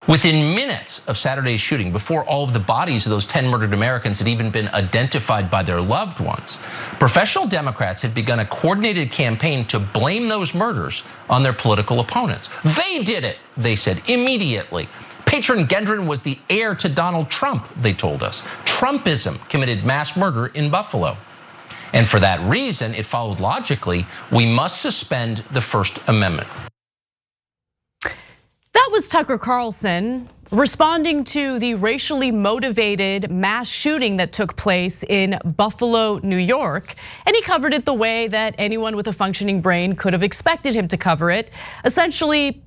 Within minutes of Saturday's shooting, before all of the bodies of those 10 murdered Americans had even been identified by their loved ones, professional Democrats had begun a coordinated campaign to blame those murders on their political opponents. They did it, they said, immediately. Patron Gendron was the heir to Donald Trump, they told us. Trumpism committed mass murder in Buffalo. And for that reason, it followed logically, we must suspend the First Amendment. That was Tucker Carlson responding to the racially motivated mass shooting that took place in Buffalo, New York. And he covered it the way that anyone with a functioning brain could have expected him to cover it, essentially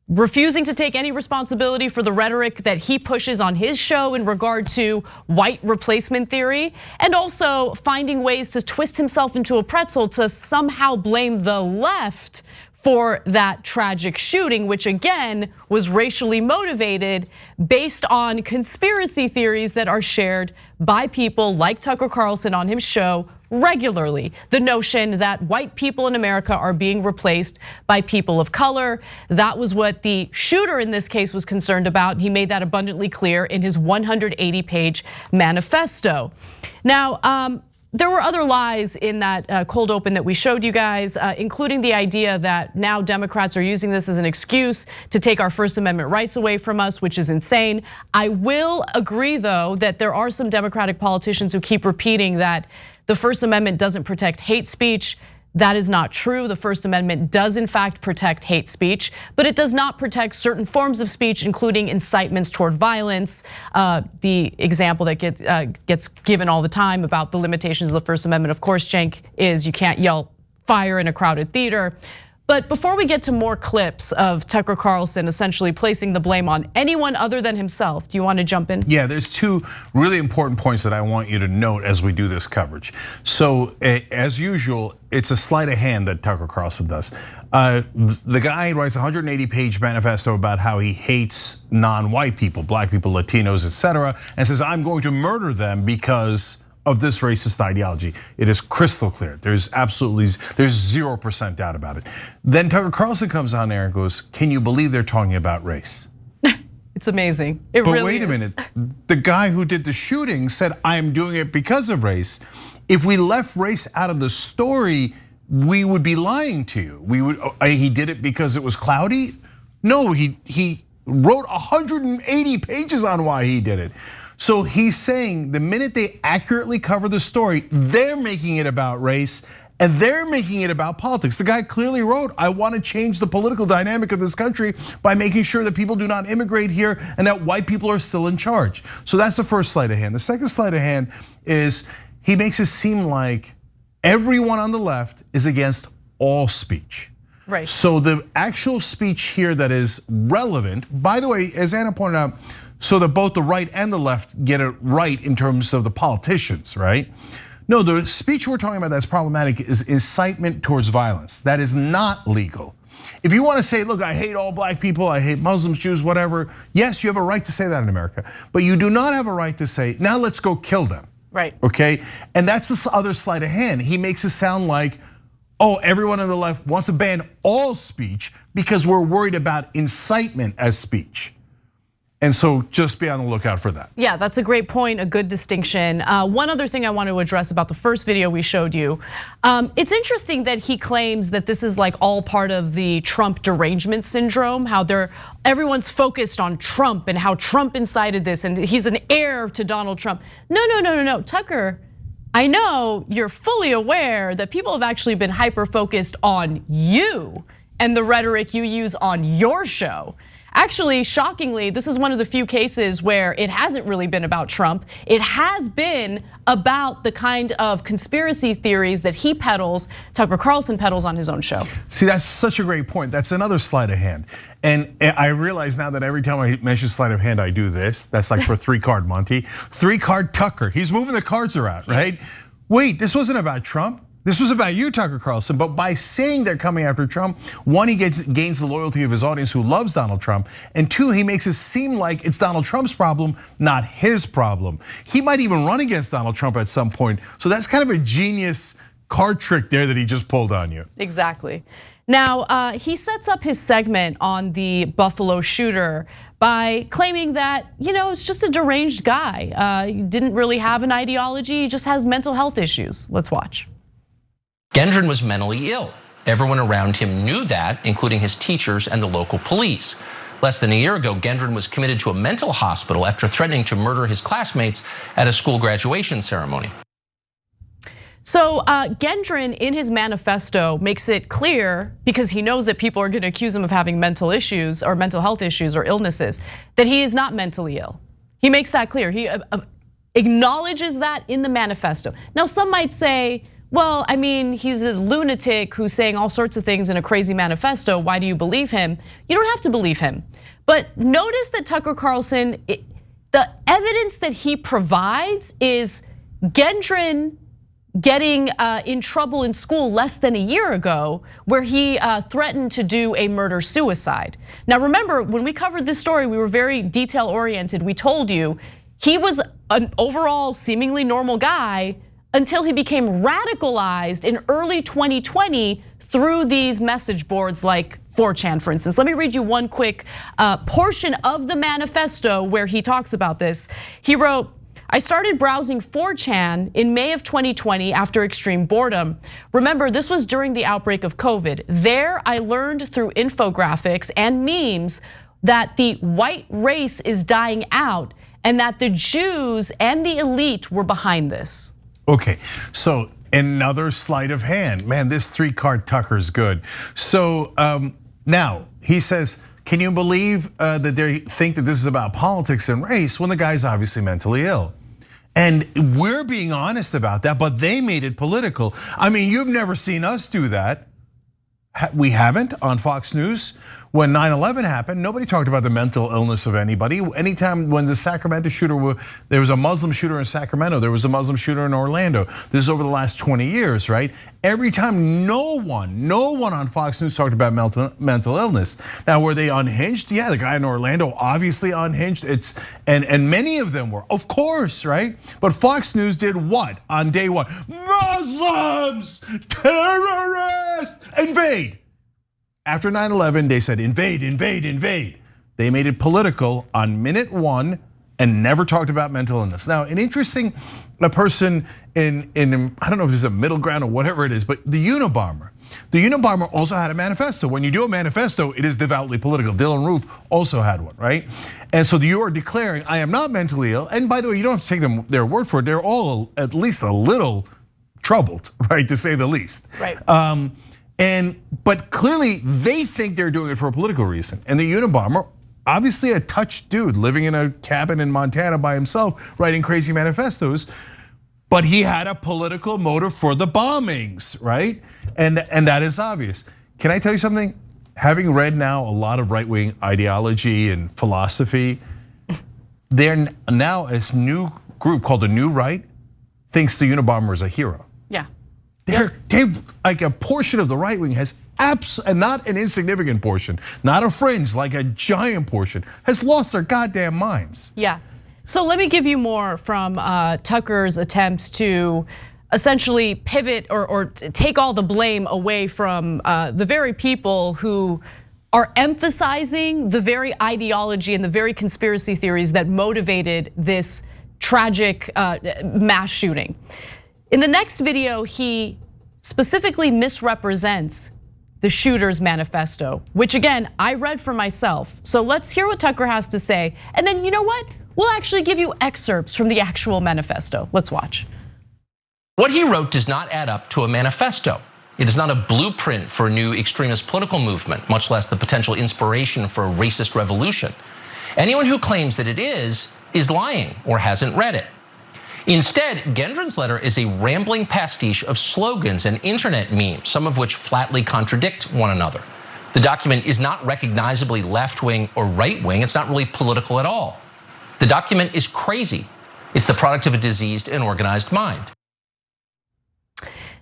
refusing to take any responsibility for the rhetoric that he pushes on his show in regard to white replacement theory, and also finding ways to twist himself into a pretzel to somehow blame the left for that tragic shooting, which again was racially motivated based on conspiracy theories that are shared by people like Tucker Carlson on his show regularly. The notion that white people in America are being replaced by people of color. That was what the shooter in this case was concerned about. He made that abundantly clear in his 180-page manifesto. Now, there were other lies in that cold open that we showed you guys, including the idea that now Democrats are using this as an excuse to take our First Amendment rights away from us, which is insane. I will agree, though, that there are some Democratic politicians who keep repeating that the First Amendment doesn't protect hate speech. That is not true. The First Amendment does in fact protect hate speech, but it does not protect certain forms of speech, including incitements toward violence. The example that gets given all the time about the limitations of the First Amendment, of course, Cenk, is you can't yell fire in a crowded theater. But before we get to more clips of Tucker Carlson essentially placing the blame on anyone other than himself, do you want to jump in? Yeah, there's two really important points that I want you to note as we do this coverage. So as usual, it's a sleight of hand that Tucker Carlson does. The guy writes a 180-page manifesto about how he hates non-white people, black people, Latinos, etc., and says, I'm going to murder them because of this racist ideology. It is crystal clear. There's 0% doubt about it. Then Tucker Carlson comes on there and goes, can you believe they're talking about race? It's amazing. It really is. But wait a minute, the guy who did the shooting said, I am doing it because of race. If we left race out of the story, we would be lying to you. He did it because it was cloudy? No, he wrote 180 pages on why he did it. So he's saying the minute they accurately cover the story, they're making it about race and they're making it about politics. The guy clearly wrote, I want to change the political dynamic of this country by making sure that people do not immigrate here and that white people are still in charge. So that's the first sleight of hand. The second sleight of hand is he makes it seem like everyone on the left is against all speech. Right. So the actual speech here that is relevant, by the way, as Anna pointed out, so that both the right and the left get it right in terms of the politicians, right? No, the speech we're talking about that's problematic is incitement towards violence. That is not legal. If you want to say, look, I hate all black people, I hate Muslims, Jews, whatever, yes, you have a right to say that in America. But you do not have a right to say, now let's go kill them. Right. Okay, and that's the other sleight of hand. He makes it sound like, everyone on the left wants to ban all speech because we're worried about incitement as speech. And so just be on the lookout for that. Yeah, that's a great point, a good distinction. One other thing I want to address about the first video we showed you. It's interesting that he claims that this is like all part of the Trump derangement syndrome, how everyone's focused on Trump and how Trump incited this and he's an heir to Donald Trump. No, Tucker, I know you're fully aware that people have actually been hyper-focused on you and the rhetoric you use on your show. Actually, shockingly, this is one of the few cases where it hasn't really been about Trump. It has been about the kind of conspiracy theories that he peddles, Tucker Carlson peddles on his own show. See, that's such a great point. That's another sleight of hand. And I realize now that every time I mention sleight of hand, I do this. That's like for 3-card Monty. 3-card Tucker, he's moving the cards around, right? Yes. Wait, this wasn't about Trump. This was about you, Tucker Carlson, but by saying they're coming after Trump, one, he gains the loyalty of his audience who loves Donald Trump, and two, he makes it seem like it's Donald Trump's problem, not his problem. He might even run against Donald Trump at some point, so that's kind of a genius card trick there that he just pulled on you. Exactly. Now, he sets up his segment on the Buffalo shooter by claiming that, it's just a deranged guy. He didn't really have an ideology, he just has mental health issues. Let's watch. Gendron was mentally ill. Everyone around him knew that, including his teachers and the local police. Less than a year ago, Gendron was committed to a mental hospital after threatening to murder his classmates at a school graduation ceremony. So Gendron, in his manifesto, makes it clear, because he knows that people are going to accuse him of having mental issues or mental health issues or illnesses, that he is not mentally ill. He makes that clear. He acknowledges that in the manifesto. Now, some might say, well, I mean, he's a lunatic who's saying all sorts of things in a crazy manifesto. Why do you believe him? You don't have to believe him. But notice that Tucker Carlson, the evidence that he provides is Gendron getting in trouble in school less than a year ago, where he threatened to do a murder-suicide. Now remember, when we covered this story, we were very detail-oriented. We told you he was an overall seemingly normal guy until he became radicalized in early 2020 through these message boards like 4chan, for instance. Let me read you one quick portion of the manifesto where he talks about this. He wrote, I started browsing 4chan in May of 2020 after extreme boredom. Remember, this was during the outbreak of COVID. There, I learned through infographics and memes that the white race is dying out and that the Jews and the elite were behind this. Okay, so another sleight of hand. Man, this 3-card Tucker's good. So now he says, can you believe that they think that this is about politics and race when the guy's obviously mentally ill? And we're being honest about that, but they made it political. I mean, you've never seen us do that. We haven't on Fox News. When 9/11 happened, nobody talked about the mental illness of anybody. Anytime when the Sacramento shooter, there was a Muslim shooter in Sacramento, there was a Muslim shooter in Orlando. This is over the last 20 years, right? Every time, no one on Fox News talked about mental illness. Now, were they unhinged? Yeah, the guy in Orlando, obviously unhinged. And many of them were, of course, right? But Fox News did what on day one? Muslims, terrorists, invade. After 9/11, they said invade, invade, invade. They made it political on minute 1 and never talked about mental illness. Now, an interesting person in I don't know if this is a middle ground or whatever it is, but the Unabomber. The Unabomber also had a manifesto. When you do a manifesto, it is devoutly political. Dylan Roof also had one, right? And so you are declaring, I am not mentally ill. And by the way, you don't have to take their word for it. They're all at least a little troubled, right, to say the least. Right. But clearly they think they're doing it for a political reason. And the Unabomber, obviously a touched dude living in a cabin in Montana by himself, writing crazy manifestos, but he had a political motive for the bombings, right? And that is obvious. Can I tell you something? Having read now a lot of right-wing ideology and philosophy, they're now this new group called the New Right thinks the Unabomber is a hero. Yeah. They've like a portion of the right wing has and not an insignificant portion, not a fringe, like a giant portion, has lost their goddamn minds. Yeah. So let me give you more from Tucker's attempts to essentially pivot or take all the blame away from the very people who are emphasizing the very ideology and the very conspiracy theories that motivated this tragic mass shooting. In the next video, he specifically misrepresents the shooter's manifesto, which again, I read for myself. So let's hear what Tucker has to say. And then you know what? We'll actually give you excerpts from the actual manifesto. Let's watch. What he wrote does not add up to a manifesto. It is not a blueprint for a new extremist political movement, much less the potential inspiration for a racist revolution. Anyone who claims that it is lying or hasn't read it. Instead, Gendron's letter is a rambling pastiche of slogans and internet memes, some of which flatly contradict one another. The document is not recognizably left-wing or right-wing. It's not really political at all. The document is crazy. It's the product of a diseased and organized mind.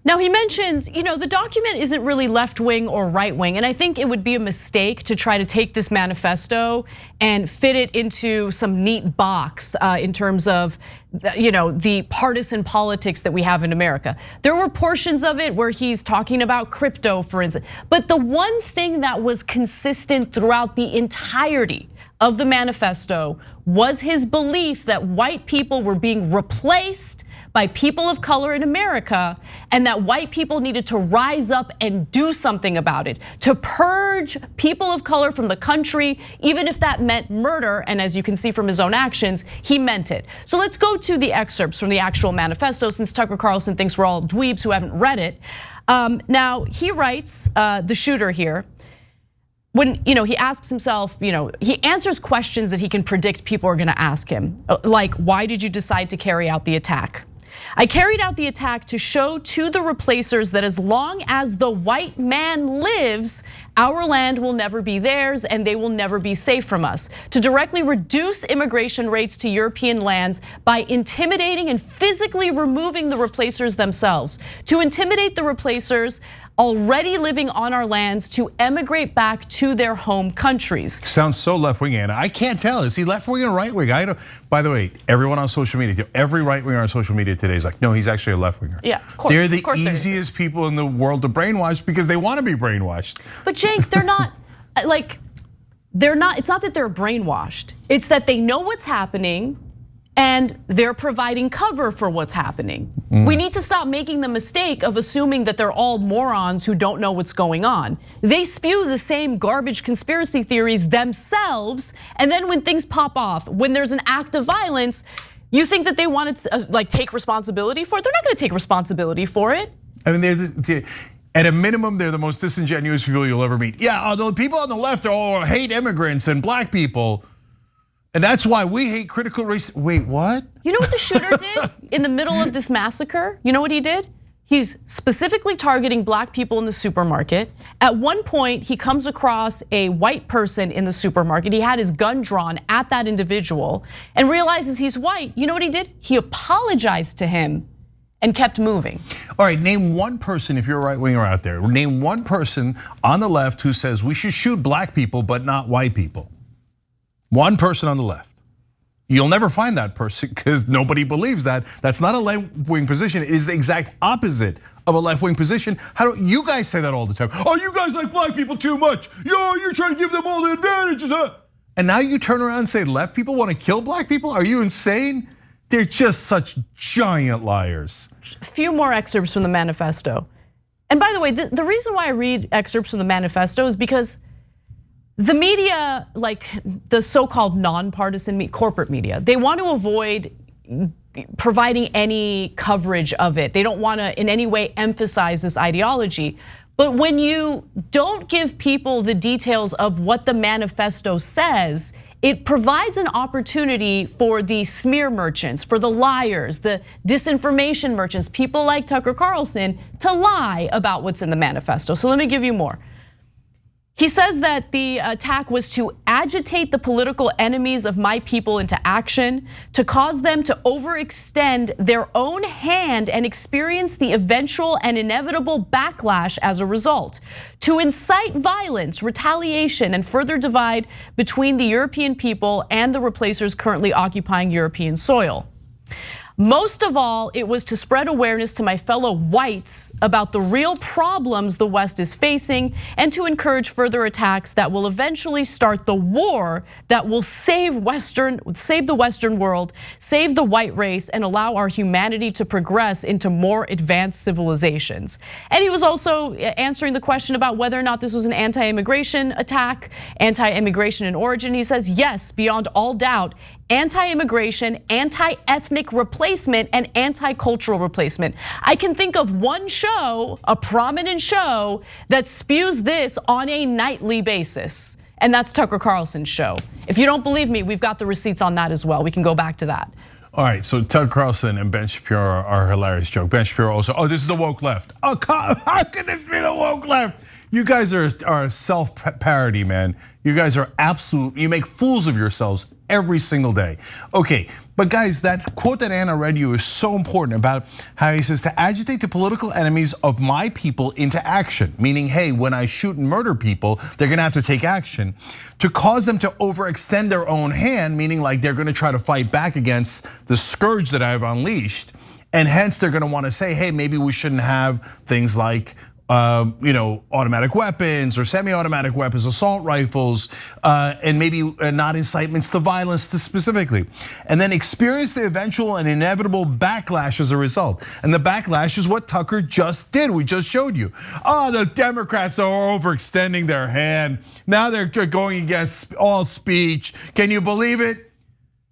Now he mentions, the document isn't really left wing or right wing, and I think it would be a mistake to try to take this manifesto and fit it into some neat box in terms of, the partisan politics that we have in America. There were portions of it where he's talking about crypto, for instance, but the one thing that was consistent throughout the entirety of the manifesto was his belief that white people were being replaced by people of color in America, and that white people needed to rise up and do something about it, to purge people of color from the country, even if that meant murder. And as you can see from his own actions, he meant it. So let's go to the excerpts from the actual manifesto, since Tucker Carlson thinks we're all dweebs who haven't read it. Now he writes, the shooter here, when he asks himself, he answers questions that he can predict people are gonna ask him, like, why did you decide to carry out the attack? I carried out the attack to show to the replacers that as long as the white man lives, our land will never be theirs and they will never be safe from us. To directly reduce immigration rates to European lands by intimidating and physically removing the replacers themselves. To intimidate the replacers already living on our lands to emigrate back to their home countries. Sounds so left-wing, Anna. I can't tell. Is he left-wing or right-wing? I don't. By the way, everyone on social media, every right-winger on social media today is like, no, he's actually a left-winger. Yeah, of course. They're the easiest people in the world to brainwash because they want to be brainwashed. But Jake, they're not it's not that they're brainwashed. It's that they know what's happening and they're providing cover for what's happening. We need to stop making the mistake of assuming that they're all morons who don't know what's going on. They spew the same garbage conspiracy theories themselves, and then when things pop off, when there's an act of violence, you think that they want to take responsibility for it? They're not gonna take responsibility for it. I mean, at a minimum, they're the most disingenuous people you'll ever meet. Yeah, the people on the left all hate immigrants and black people. And that's why we hate critical race. Wait, what? You know what the shooter did in the middle of this massacre? You know what he did? He's specifically targeting black people in the supermarket. At one point, he comes across a white person in the supermarket. He had his gun drawn at that individual and realizes he's white. You know what he did? He apologized to him and kept moving. All right, name one person, if you're a right winger out there, name one person on the left who says we should shoot black people but not white people. One person on the left. You'll never find that person because nobody believes that. That's not a left-wing position. It is the exact opposite of a left-wing position. How do you guys say that all the time? Oh, you guys like black people too much. You're trying to give them all the advantages, huh? And now you turn around and say left people want to kill black people? Are you insane? They're just such giant liars. A few more excerpts from the manifesto. And by the way, the reason why I read excerpts from the manifesto is because the media, like the so-called nonpartisan corporate media, they want to avoid providing any coverage of it. They don't want to in any way emphasize this ideology. But when you don't give people the details of what the manifesto says, it provides an opportunity for the smear merchants, for the liars, the disinformation merchants, people like Tucker Carlson, to lie about what's in the manifesto. So let me give you more. He says that the attack was to agitate the political enemies of my people into action, to cause them to overextend their own hand and experience the eventual and inevitable backlash as a result, to incite violence, retaliation, and further divide between the European people and the replacers currently occupying European soil. Most of all, it was to spread awareness to my fellow whites about the real problems the West is facing and to encourage further attacks that will eventually start the war that will save the Western world, save the white race, and allow our humanity to progress into more advanced civilizations. And he was also answering the question about whether or not this was an anti-immigration attack, anti-immigration in origin. He says, yes, beyond all doubt, anti-immigration, anti-ethnic replacement, and anti-cultural replacement. I can think of one show, a prominent show, that spews this on a nightly basis, and that's Tucker Carlson's show. If you don't believe me, we've got the receipts on that as well. We can go back to that. All right, so Tucker Carlson and Ben Shapiro are a hilarious joke. Ben Shapiro also, this is the woke left. Oh, how could this be the woke left? You guys are self-parody, man. You guys are you make fools of yourselves every single day. Okay, but guys, that quote that Anna read you is so important about how he says to agitate the political enemies of my people into action, meaning, hey, when I shoot and murder people, they're gonna have to take action. To cause them to overextend their own hand, meaning like they're gonna try to fight back against the scourge that I've unleashed. And hence they're gonna wanna say, hey, maybe we shouldn't have things like automatic weapons or semi-automatic weapons, assault rifles, and maybe not incitements to violence specifically. And then experience the eventual and inevitable backlash as a result. And the backlash is what Tucker just did, we just showed you. Oh, the Democrats are overextending their hand. Now they're going against all speech. Can you believe it?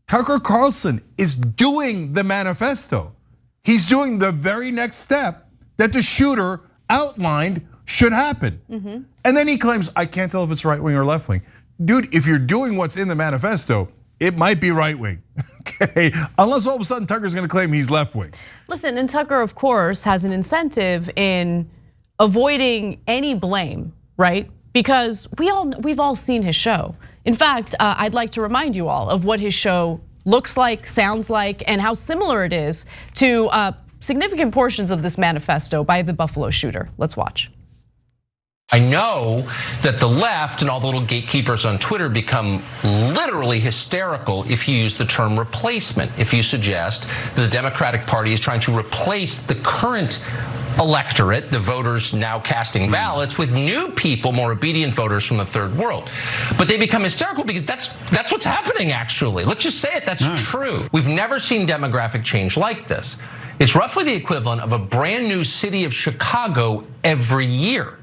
Tucker Carlson is doing the manifesto. He's doing the very next step that the shooter outlined should happen. And then he claims, I can't tell if it's right wing or left wing. Dude, if you're doing what's in the manifesto, it might be right wing, okay? Unless all of a sudden Tucker's gonna claim he's left wing. Listen, and Tucker, of course, has an incentive in avoiding any blame, right? Because we've all seen his show. In fact, I'd like to remind you all of what his show looks like, sounds like, and how similar it is to significant portions of this manifesto by the Buffalo shooter. Let's watch. I know that the left and all the little gatekeepers on Twitter become literally hysterical if you use the term replacement, if you suggest that the Democratic Party is trying to replace the current electorate, the voters now casting ballots, with new people, more obedient voters from the third world. But they become hysterical because that's what's happening actually. Let's just say it, that's true. We've never seen demographic change like this. It's roughly the equivalent of a brand new city of Chicago every year.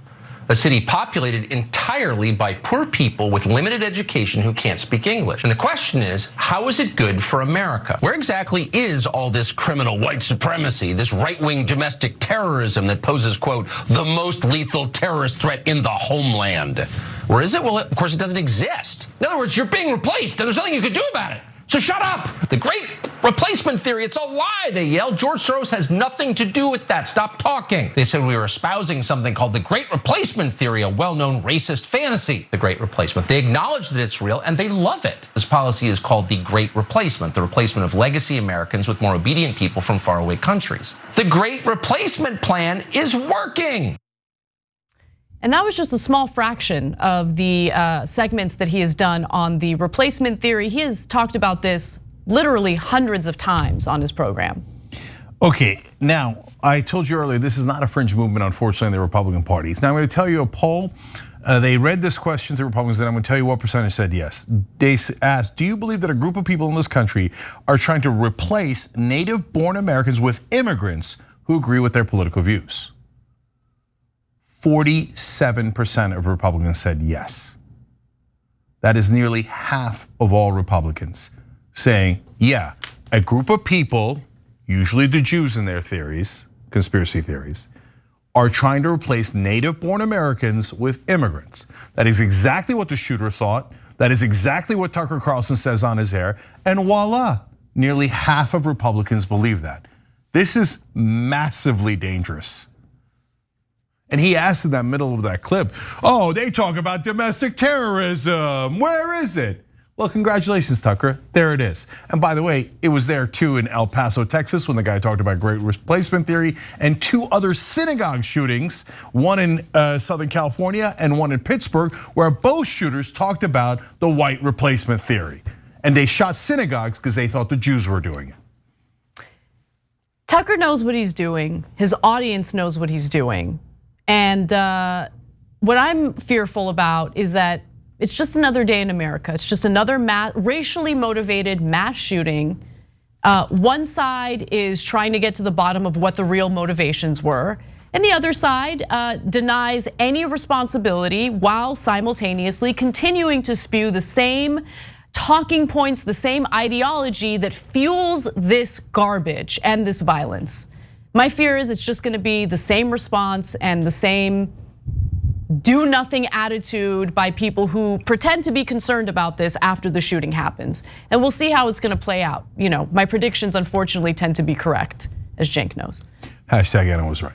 A city populated entirely by poor people with limited education who can't speak English. And the question is, how is it good for America? Where exactly is all this criminal white supremacy, this right-wing domestic terrorism that poses, quote, the most lethal terrorist threat in the homeland? Where is it? Well, of course, it doesn't exist. In other words, you're being replaced and there's nothing you can do about it. So shut up. The great replacement theory, it's a lie, they yelled. George Soros has nothing to do with that. Stop talking. They said we were espousing something called the great replacement theory, a well-known racist fantasy. The great replacement. They acknowledge that it's real and they love it. This policy is called the great replacement, the replacement of legacy Americans with more obedient people from faraway countries. The great replacement plan is working. And that was just a small fraction of the segments that he has done on the replacement theory. He has talked about this literally hundreds of times on his program. Okay, now I told you earlier, this is not a fringe movement, unfortunately, in the Republican Party. Now I'm gonna tell you a poll. They read this question to Republicans and I'm gonna tell you what percentage said yes. They asked, do you believe that a group of people in this country are trying to replace native-born Americans with immigrants who agree with their political views? 47% of Republicans said yes. That is nearly half of all Republicans saying, yeah, a group of people, usually the Jews in their theories, conspiracy theories, are trying to replace native-born Americans with immigrants. That is exactly what the shooter thought. That is exactly what Tucker Carlson says on his air. And voila, nearly half of Republicans believe that. This is massively dangerous. And he asked in that middle of that clip, oh, they talk about domestic terrorism. Where is it? Well, congratulations, Tucker. There it is. And by the way, it was there too in El Paso, Texas, when the guy talked about great replacement theory, and 2 other synagogue shootings, one in Southern California and one in Pittsburgh, where both shooters talked about the white replacement theory. And they shot synagogues because they thought the Jews were doing it. Tucker knows what he's doing. His audience knows what he's doing. And what I'm fearful about is that it's just another day in America. It's just another racially motivated mass shooting. One side is trying to get to the bottom of what the real motivations were, and the other side denies any responsibility while simultaneously continuing to spew the same talking points, the same ideology that fuels this garbage and this violence. My fear is it's just gonna be the same response and the same do nothing attitude by people who pretend to be concerned about this after the shooting happens. And we'll see how it's gonna play out. My predictions unfortunately tend to be correct, as Cenk knows. Hashtag Anna was right.